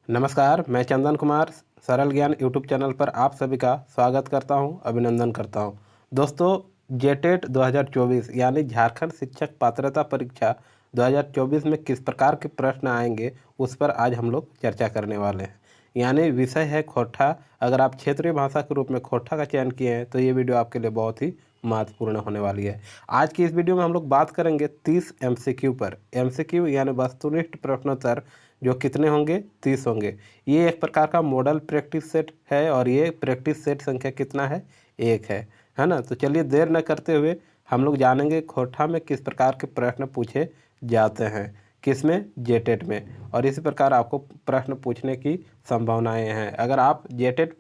नमस्कार, मैं चंदन कुमार सरल ज्ञान यूट्यूब चैनल पर आप सभी का स्वागत करता हूं, अभिनंदन करता हूं। दोस्तों, जेटेट 2024 यानी झारखंड शिक्षक पात्रता परीक्षा 2024 में किस प्रकार के प्रश्न आएंगे उस पर आज हम लोग चर्चा करने वाले हैं। यानी विषय है खोटा। अगर आप क्षेत्रीय भाषा के रूप में खोटा का चयन किए हैं तो ये वीडियो आपके लिए बहुत ही महत्वपूर्ण होने वाली है। आज की इस वीडियो में हम लोग बात करेंगे 30 MCQ पर। MCQ यानी वस्तुनिष्ठ प्रश्नोत्तर, जो कितने होंगे? 30 होंगे। ये एक प्रकार का मॉडल प्रैक्टिस सेट है और ये प्रैक्टिस सेट संख्या कितना है? 1 है ना। तो चलिए देर न करते हुए हम लोग जानेंगे खोटा में किस प्रकार के प्रश्न पूछे जाते हैं, किसमें? जेटेट में। और इसी प्रकार आपको प्रश्न पूछने की संभावनाएं हैं। अगर आप जेटेट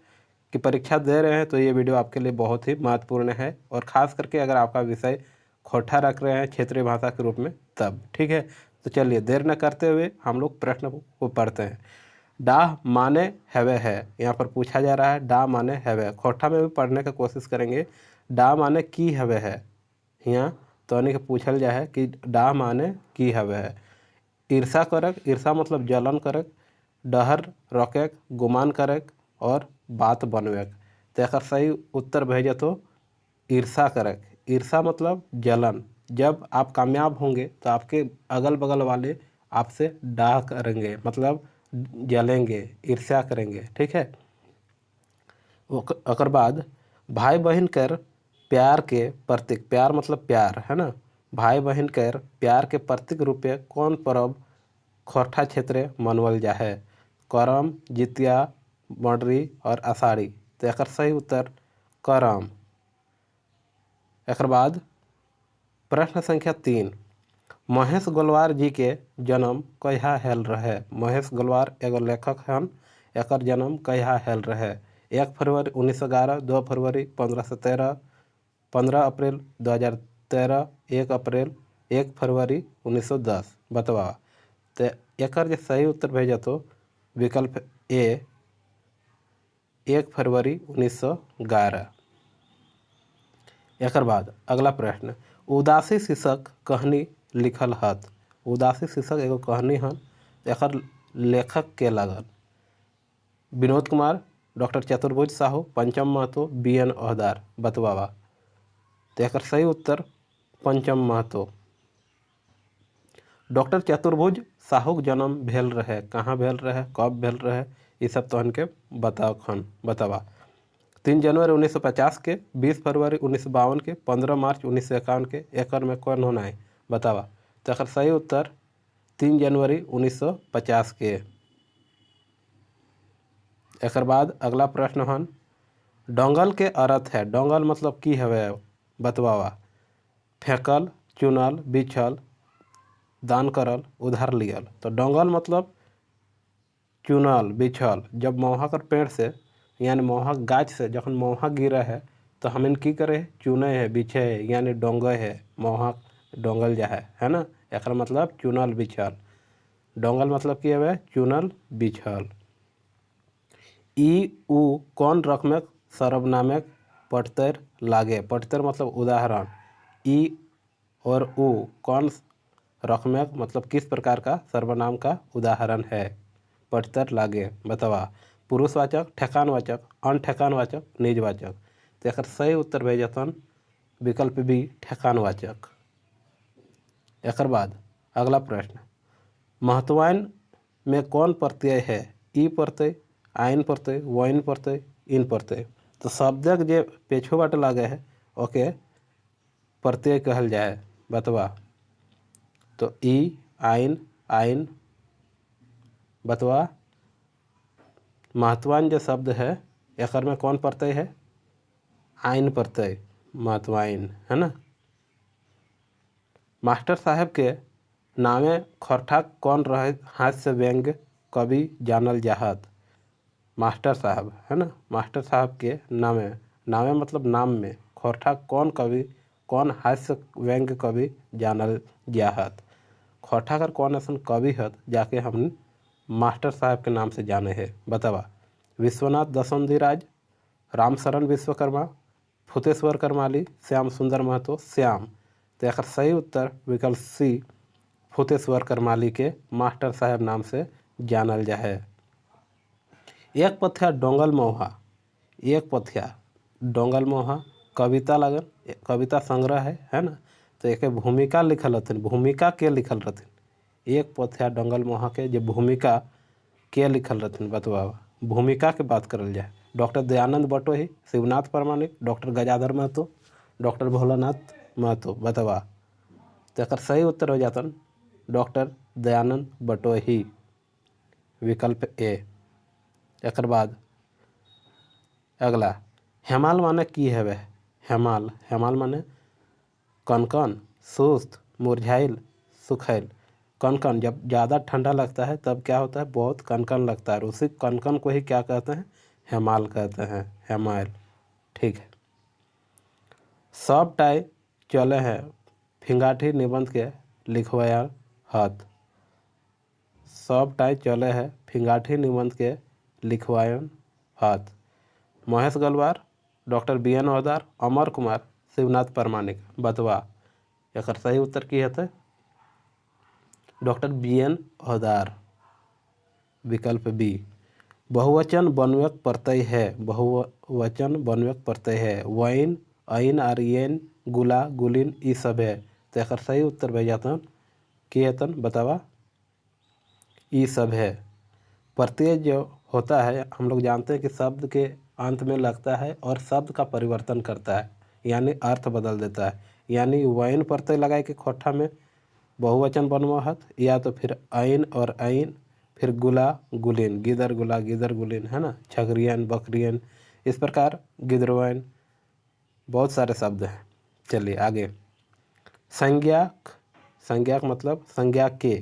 की परीक्षा दे रहे हैं तो ये वीडियो आपके लिए बहुत ही महत्वपूर्ण है, और ख़ास करके अगर आपका विषय खोटा रख रहे हैं क्षेत्रीय भाषा के रूप में तब। ठीक है, तो चलिए देर न करते हुए हम लोग प्रश्न को पढ़ते हैं। डा माने हैवे है, यहाँ पर पूछा जा रहा है डा माने हैवे। खोटा में भी पढ़ने की कोशिश करेंगे। डा माने की हैवे है, यहाँ तो के पूछल जाए कि डा माने की हैवे है। ईर्षा करक, ईर्षा मतलब जलन करक। डहर रोकक, गुमान करक। और बात बनवेक। तो एक सही उत्तर भेजे तो ईर्षा करक। ईर्षा मतलब जलन। जब आप कामयाब होंगे तो आपके अगल बगल वाले आपसे डाह करेंगे, मतलब जलेंगे, ईर्ष्या करेंगे। ठीक है। ओकर बाद भाई बहन कर प्यार के प्रतीक, प्यार मतलब प्यार, है ना। भाई बहन कर प्यार के प्रतीक रूपे कौन पर्व खोरठा क्षेत्र मनावल जा है? करम, जितिया, मडरी और आषाढ़ी। तो एक सही उत्तर करम। एक बाद प्रश्न संख्या 3, महेश गोलवार जी के जन्म कहिया हैल रहे? महेश गोलवार एगो लेखक हन। एकर जन्म कहिया हैल रहे? 1 फरवरी 1911, 2 फरवरी 1513, 15 अप्रैल 2013, 1 अप्रैल 1 फरवरी 1910। बतवा। तो एकर जो सही उत्तर भेजा तो विकल्प ए 1 फरवरी 1911। एक बाद अगला प्रश्न, उदासी शीर्षक कहानी लिखल हत? उदासी शीर्षक एगो कहानी हन। एकर लेखक के लागल? विनोद कुमार, डॉक्टर चतुर्भुज साहू, पंचम महतो, BN ओहदार। बतवावा। तो एकर सही उत्तर पंचम महतो। डॉक्टर चतुर्भुज साहू जन्म भेल रहे, कहाँ भेल रहे, कब भेल रहे, ये सब तहन के बतावा। 3 जनवरी 1950 के, 20 फरवरी 1952 के, 15 मार्च 1951 के। एकर में कौन होना है? बतावा। तो एकर सही उत्तर 3 जनवरी 1950 के। एक बाद अगला प्रश्न हन, डोंगल के अर्थ है? डोंगल मतलब की हवे? बतवावा। फेंकल, चुनल, बिछल, दान करल, उधार लियल। तो डोंगल मतलब चुनल, बिछल। जब महुआ कर पेड़ से यानी महुआ गाछ से जखन महुआ गिरा है तो हम की करे? चुने है, बिछे है, यानी डोंगे है। महुआ डोंगल जा है ना। एक मतलब चुनल बिछल। डोंगल मतलब की है? चुनल बिछल। ई उ कौन रकमक सर्वनामक पटतर लागे? पटतर मतलब उदाहरण। ई और उ कौन रकमक मतलब किस प्रकार का सर्वनाम का उदाहरण है? पटतर लागे। बतावा। पुरुषवाचक, ठेकानवाचक, अनठेकानवाचक, निजवाचक। तो एक सही उत्तर भेजतन विकल्प बी ठेकानवाचक। एक बाद अगला प्रश्न, महत्वायन में कौन प्रत्यय है? ई प्रत्यय, आइन प्रत्यय, वाइन प्रत्यय, इन प्रत्यय। तो शब्दक जे पेछो बाट लागे है ओके प्रत्यय कहल जाए। बतवा। तो ई, आइन, आइन। बतवा। महत्वायन जो शब्द है एक में कौन प्रत्यय है? आइन प्रत्यय, महत्वायन, है ना। मास्टर साहब के नामे खोरठा कौन रहे हास्य व्यंग्य कवि जानल जाहत? मास्टर साहब, है ना। मास्टर साहब के नामे, नामे मतलब नाम में, खोरठा कौन कवि, कौन हास्य व्यंग्य कवि जानल जाहत? खोरठा कर कौन ऐसा कवि हत जाके हम मास्टर साहब के नाम से जाने हैं? बतावा। विश्वनाथ दशमधिराज, रामशरण विश्वकर्मा, फुतेश्वर करमाली, श्याम सुंदर महतो, श्याम। तो एक सही उत्तर विकल्प सी फुतेश्वर करमाली के मास्टर साहब नाम से जानल जाए। एक पथिया डोंगल मोहा, एक पथिया डोंगल मोहा कविता लगन, कविता संग्रह है ना। तो एक भूमिका लिखल रहथिन, भूमिका के लिखल रहथिन। एक पथिया डोंगल मोहा के जो भूमिका के लिखल रहथिन बतवावा। भूमिका के बात करल जाए, डॉक्टर दयानंद बटोही, शिवनाथ प्रामाणिक, डॉक्टर गजाधर महतो, डॉक्टर भोलानाथ महतो बतवा। तो एक सही उत्तर हो जाता डॉक्टर दयानंद बटोही, विकल्प ए। एक बाद अगला, हेमाल माने की है वह। हेमाल, हेमाल माने कनकन, सुस्त, मुरझाइल, सुखैल। कनकन, जब ज़्यादा ठंडा लगता है तब क्या होता है, बहुत कनकन लगता है, उसी कनकन को ही क्या कहते हैं, हेमाल कहते हैं, हेमाल। ठीक है। सब टाई चले हैं फिंगाठी निबंध के लिखवाया हाथ। सब टाई चले हैं फिंगाठी निबंध के लिखवायन हाथ। Mahesh गलवार, doctor B N औदार, Amar Kumar, Shivnath प्रामाणिक बतवा। एक सही उत्तर की है डॉक्टर बी एन औदार, विकल्प बी। बहुवचन बनव्यक प्रत्यय है, बहुवचन बनव्यक प्रत्यय है। वाइन, अइन, आर्यन, गुला, गुलिन ये सब है। तो एक सही उत्तर भैया जातन कि हेतन बतावा, ये सब है। प्रत्यय जो होता है हम लोग जानते हैं कि शब्द के अंत में लगता है और शब्द का परिवर्तन करता है, यानी अर्थ बदल देता है। यानी वाइन प्रत्यय लगाए के खोठा में बहुवचन बनवाहत, या तो फिर आइन और आइन, फिर गुला गुलिन, गिदर गुला गिदर गुलिन, है ना, छगरियन बकरियन, इस प्रकार गिदरवाइन, बहुत सारे शब्द हैं। चलिए आगे। संज्ञाक, संज्ञाक मतलब संज्ञा के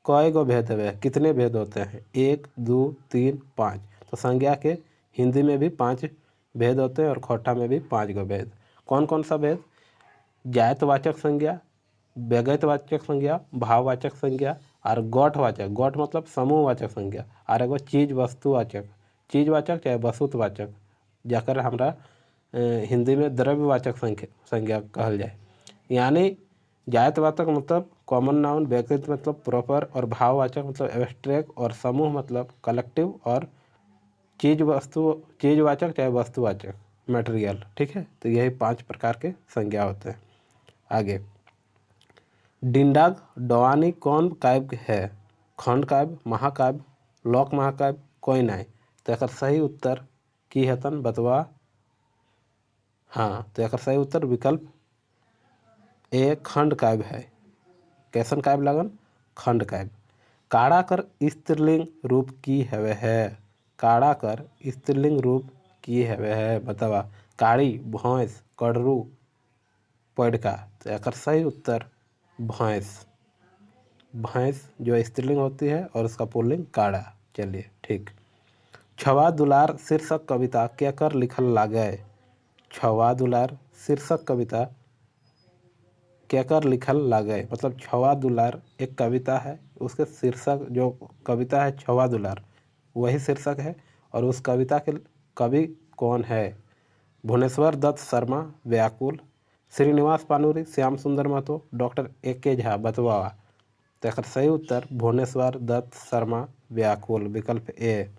कई गो भेद है, कितने भेद होते हैं, 1 2 3 5। तो संज्ञा के हिंदी में भी 5 भेद होते हैं और खोटा में भी 5 गो भेद। कौन कौन सा भेद, जायतवाचक संज्ञा, व्यगतवाचक संज्ञा, भाववाचक संज्ञा और गौठवाचक, गौठ मतलब समूहवाचक संज्ञा, और एगो चीज वस्तुवाचक, चीजवाचक चाहे वस्तुवाचक, जाकर हमरा हिंदी में द्रव्यवाचक संज्ञा कहल जाए। यानी जायतवाचक मतलब कॉमन नाउन, व्यक्तित्व मतलब प्रॉपर, और भाववाचक मतलब एब्स्ट्रैक्ट, और समूह मतलब कलेक्टिव, और चीजवाचक चाहे वस्तुवाचक मटेरियल। ठीक है, तो यही 5 प्रकार के संज्ञा होते हैं। आगे, डिंडाग डवानी कौन काव्य है, खंड काव्य, महाकाव्य, लोक महाकाव्य, कोई नहीं। तो एक सही उत्तर की हेतन बतवा। हाँ, तो एक सही उत्तर विकल्प ए खंड काव्य है। कैसन काव्य लगन, खंड काव्य। काड़ा कर स्त्रीलिंग रूप की हवे है, काड़ा कर स्त्रीलिंग रूप की हवे है बतावा। काड़ी, भैंस, कड़रू, पैड़का। तो एक सही उत्तर भैंस, भैंस जो स्त्रीलिंग होती है और उसका पुल्लिंग काड़ा। चलिए ठीक। छवा दुलार शीर्षक कविता क्या कर लिखल लागे। छवा दुलार शीर्षक कविता क्या कर लिखल लागे, मतलब छवा दुलार एक कविता है, उसके शीर्षक जो कविता है छवा दुलार वही शीर्षक है, और उस कविता के कवि कौन है। भुवनेश्वर दत्त शर्मा, व्याकुल, श्रीनिवास पानूरी, श्याम सुंदर महतो, डॉक्टर ए के झा बतवा। तो एक सही उत्तर भुवनेश्वर दत्त शर्मा, व्याकुल, विकल्प ए।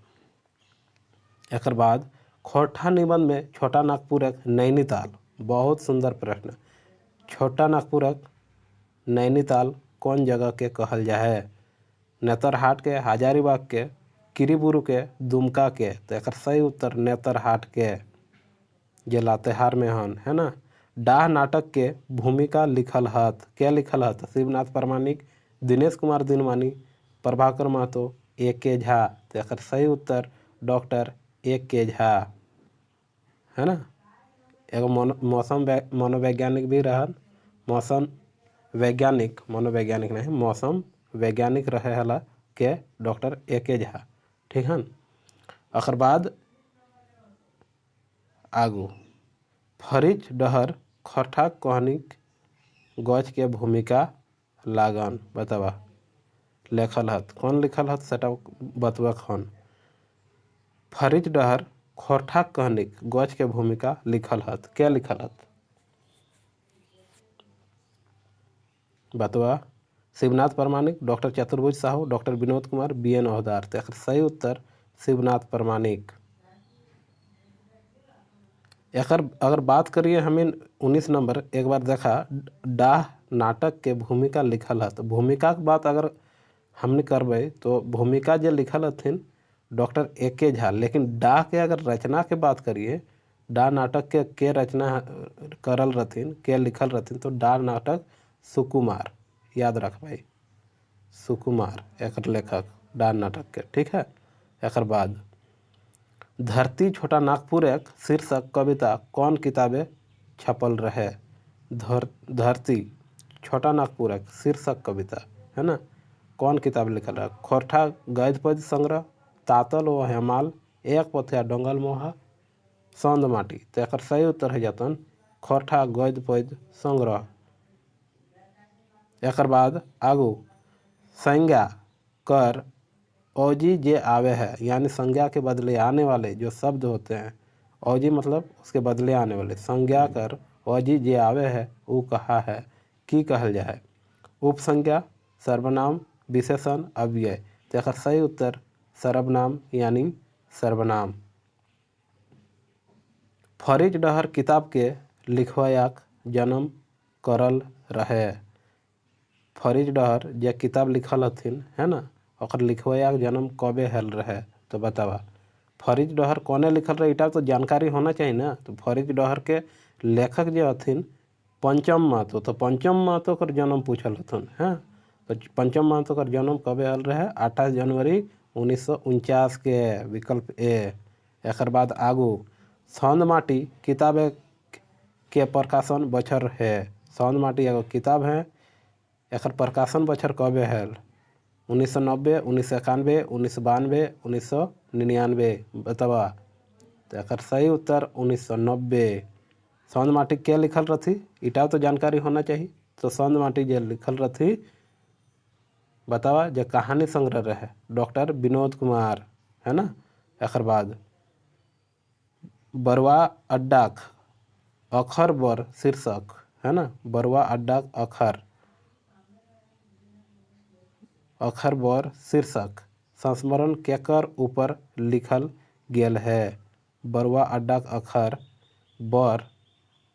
एक बाद खोटा निबंध में छोटा नागपुरक नैनीताल, बहुत सुंदर प्रश्न। छोटा नागपुरक नैनीताल कौन जगह के कहल जाए, नेतरहाट के, हजारीबाग के, किरीबुरु के, दुमका के। तो एक सही उत्तर नेतरहाट के, जे लातेहार में हन, है ना। डाह नाटक के भूमिका लिखल हत, क्या लिखल हत, शिवनाथ प्रामाणिक, दिनेश कुमार दिनवानी, प्रभाकर महतो, ए के झा। तो एक सही उत्तर डॉक्टर ए के झा, है ना। एगो मौसम मनोवैज्ञानिक भी रहन, मौसम वैज्ञानिक, मनोवैज्ञानिक नहीं, मौसम वैज्ञानिक रहे हला के डॉक्टर ए के झा। ठीक है। अकर बाद आगू, फरिच डहर खठा कहनिक गज के भूमिका लागन बतावा। लेखल हत, कौन लिखल हत सेटा बतवा खन। फरिच डहर खोठा कहनिक गज के भूमिका लिखल हत, क्या लिखल हत बतवा। Shivnath Pramanik, doctor Chaturbhuj Sahu, doctor Vinod Kumar, B N Audar. तो सही उत्तर शिवनाथ प्रमाणिक। अगर बात करिए हमें 19 नंबर, एक बार देखा डाह नाटक के भूमिका लिखल है। तो भूमिका के बात अगर हमने करबे तो भूमिका जो लिखल हथिन डॉक्टर ए.के. झा, लेकिन डाह के अगर रचना के बात करिए, डाह नाटक के रचना करल रहथिन, के लिखल रहथिन, तो डाह नाटक सुकुमार, याद रख भाई, सुकुमार एक लेखक डाह नाटक के, ठीक है। एक बाद धरती छोटा नागपुर एक शीर्षक कविता कौन किताबें छपल रहे। धरती छोटा नागपुर एक शीर्षक कविता है ना, कौन किताब लिखल है। खोरठा गद्य पद्य संग्रह, तातल व हेमाल, एक पथिया डोंगल मोहा, सौंद माटी। तो एक सही उत्तर है जतन खोरठा गद्य पद्य संग्रह। एक बाद आगू संज्ञा कर औजी जे आवे है, यानी संज्ञा के बदले आने वाले जो शब्द होते हैं, औजी मतलब उसके बदले आने वाले, संज्ञा कर औजी जे आवे है वो कहा है कि कहल जाए। उपसंज्ञा, सर्वनाम, विशेषण, अव्यय। तो एक सही उत्तर सर्वनाम यानी सर्वनाम। फरीज डहर किताब के लिखवायाक जन्म करल रहे। फरीज डहर जे किताब लिखल हथिन है ना, और लिखवायाक जन्म कबे हल रहे। तो बतावा फरीज डहर कौने लिखल रहे, इटा तो जानकारी होना चाहिए ना। तो फरीज डहर के लेखक जो हथिन पंचम महतो। तो पंचम महतो कर जन्म पूछल हथिन है। तो पंचम महतो कर जन्म कबे हल रहे, 28 जनवरी 1949 के, विकल्प ए। एक बाद आगू सौंद माटी किताब के प्रकाशन बछर है। सौंद माटी एगो किताब है, एक प्रकाशन बछर कबे है, 1990, 1991, 1992, 1999। बतावा तो एक सही उत्तर 1990। सौंद माटी के लिखल रही, इटा तो जानकारी होना चाहिए। तो सौंद माटी जे लिखल रही बतावा जो कहानी संग्रह रहे डॉक्टर विनोद कुमार है ना। एक बाद बरवा अड्डाक अखर बर शीर्षक है ना, बरवा अड्डाक अखर बर शीर्षक संस्मरण केकर ऊपर लिखल गेल है। बरवा अड्डाक अखर बर,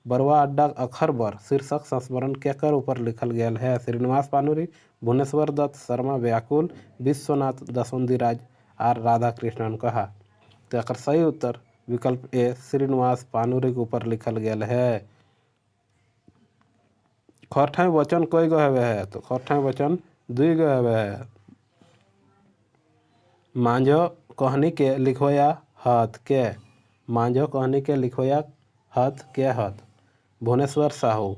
बरवा अड्डाक अखर बर शीर्षक संस्मरण केकर ऊपर लिखल गेल है। श्रीनिवास पानुरी, भुवनेश्वर दत्त शर्मा व्याकुल, विश्वनाथ दसोंदीराज आर राधा कृष्णन कहा। तो एक सही उत्तर विकल्प ए श्रीनिवास पानुरी के ऊपर लिखल गेल है। खोरठाई वचन कई गो हवे है, तो खोरठाई वचन 2 गो हवे है। मांझो कहनी के लिखवाया हत के, मांझो कहनी के लिखवाया हत के हत। भुवनेश्वर साहू,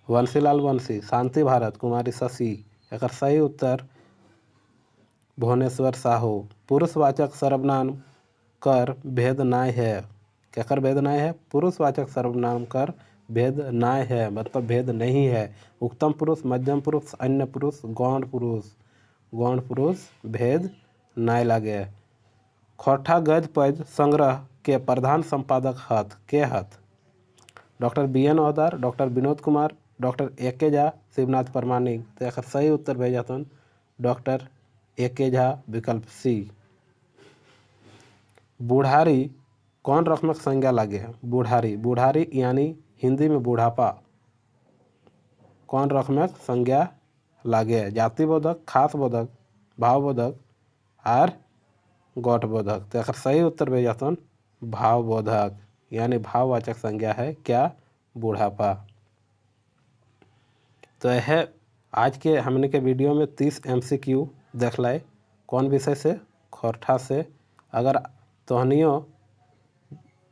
वंशीलाल वंशी, शांति भारत, कुमारी शशि। एक सही उत्तर भुवनेश्वर साहू। पुरुषवाचक सर्वनाम कर भेद नाय है, केकर भेद नाय है, पुरुषवाचक सर्वनाम कर भेद नाय है, मतलब भेद नहीं है। उत्तम पुरुष, मध्यम पुरुष, अन्य पुरुष, गौण पुरुष, गौण पुरुष भेद नाय लागे। खोरठा गद्य पद्य संग्रह के प्रधान संपादक हत के हत। Doctor B N. Audar, doctor Vinod Kumar, doctor A K. Jha, Shivnath Pramanik. तो एक सही उत्तर भेजतन डॉक्टर ए.के. झा, विकल्प सी। बूढ़ारी कौन रकमक संज्ञा लागे है। बूढ़ारी, बूढ़ारी यानी हिंदी में बुढ़ापा, कौन रकमक संज्ञा लागे है। जातिबोधक, खासबोधक, भावबोधक आर गौठबोधक। तो एक सही उत्तर भेजतन भावबोधक, यानी भाववाचक संज्ञा है क्या, बुढ़ापा। तो यह आज के हमने के वीडियो में 30 MCQ देख लाए, कौन विषय से, खोरठा से। अगर तोहनियों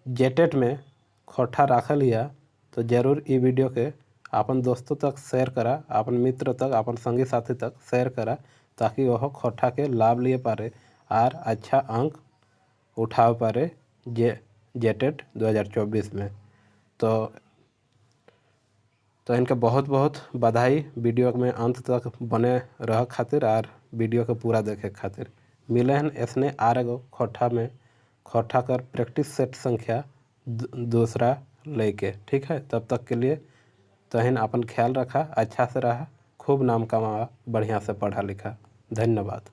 जेटेट में खोरठा रख लिया तो जरूर ये वीडियो के अपन दोस्तों तक शेयर करा, अपन मित्र तक, अपन संगी साथी तक शेयर करा, ताकि वह खोरठा के लाभ लिए पारे और अच्छा अंक उठा पारे जेटेट 2024 में। तो इनके बहुत बहुत बधाई वीडियो में अंत तक बने रह खातिर और वीडियो के पूरा देखे खातिर। मिले हैं ऐसने आरेगो खोरठा में, खोरठा कर प्रैक्टिस सेट संख्या दूसरा लेके, ठीक है। तब तक के लिए तहिन अपन ख्याल रखा, अच्छा से रहा, खूब नाम कमावा, बढ़िया से पढ़ा लिखा। धन्यवाद।